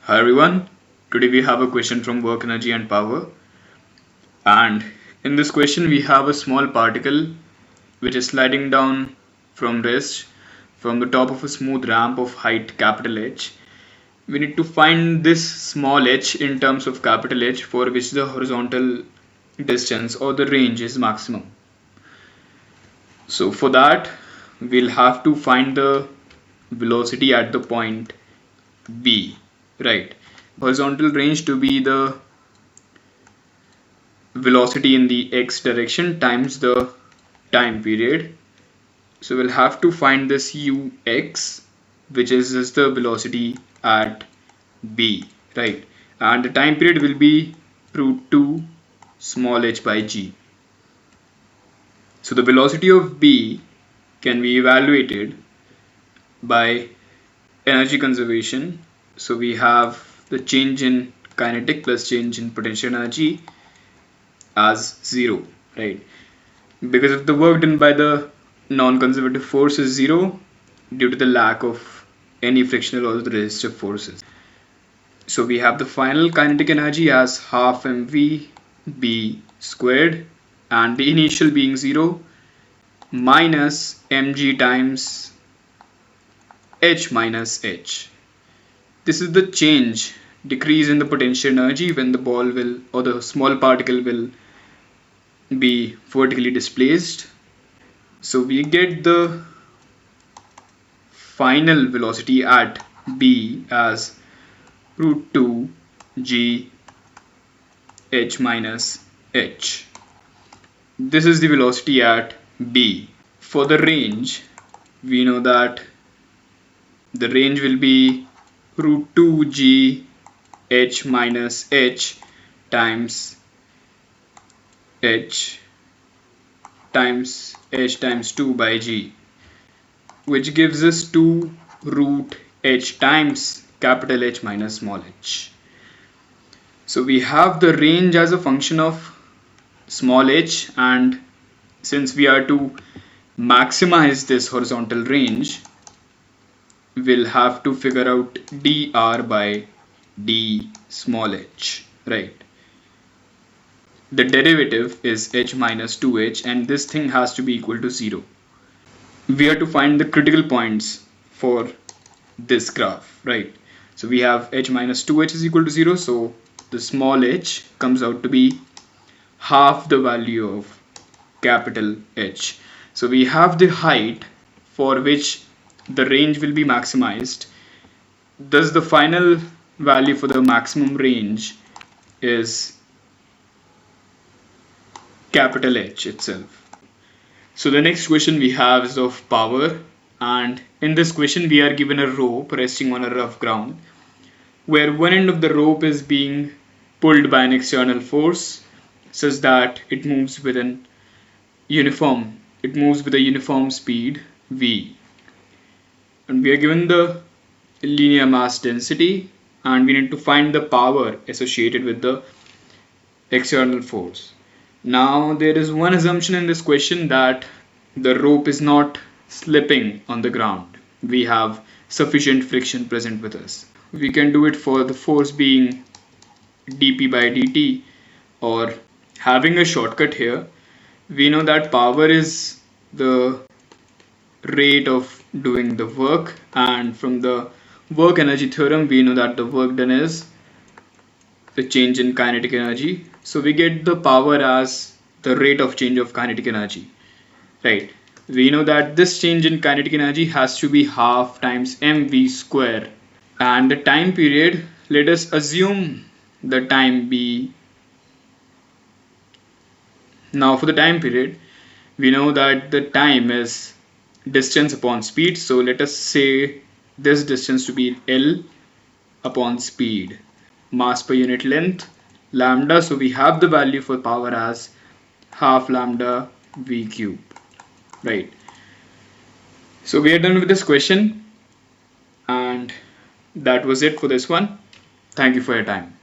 Hi everyone, today we have a question from work, energy and power, and in this question we have a small particle which is sliding down from rest from the top of a smooth ramp of height capital H. We need to find this small h in terms of capital H for which the horizontal distance or the range is maximum. So for that we'll have to find the velocity at the point B, right? Horizontal range to be the velocity in the x direction times the time period. So we'll have to find this ux, which is just the velocity at b, right? And the time period will be root 2 small h by g. So the velocity of b can be evaluated by energy conservation. So we have the change in kinetic plus change in potential energy as 0, right? Because of the work done by the non-conservative force is 0 due to the lack of any frictional or the resistive forces. So we have the final kinetic energy as half mv b squared and the initial being 0 minus mg times h minus h. This is the decrease in the potential energy when the ball will or the small particle will be vertically displaced. So we get the final velocity at b as root 2 g h minus h. This is the velocity at b. For the range, we know that the range will be root 2 g h minus h times h times h times 2 by g, which gives us 2 root h times capital H minus small h. So we have the range as a function of small h, and since we are to maximize this horizontal range, we'll have to figure out dr by d small h, right? The derivative is h minus 2h and this thing has to be equal to 0. We have to find the critical points for this graph, right? So we have h minus 2h is equal to 0, so the small h comes out to be half the value of capital H. So we have the height for which the range will be maximized. Thus the final value for the maximum range is capital H itself. So the next question we have is of power, and in this question we are given a rope resting on a rough ground where one end of the rope is being pulled by an external force such that it moves with a uniform speed v, and we are given the linear mass density and we need to find the power associated with the external force. Now there is one assumption in this question that the rope is not slipping on the ground. We have sufficient friction present with us. We can do it for the force being dp by dt, or having a shortcut here, we know that power is the rate of doing the work, and from the work energy theorem we know that the work done is the change in kinetic energy. So we get the power as the rate of change of kinetic energy, right? We know that this change in kinetic energy has to be half times mv square, and the time period, let us assume the time be. Now for the time period, we know that the time is distance upon speed, so let us say this distance to be L upon speed, mass per unit length lambda, so we have the value for power as half lambda v cube, right? So we are done with this question, and that was it for this one. Thank you for your time.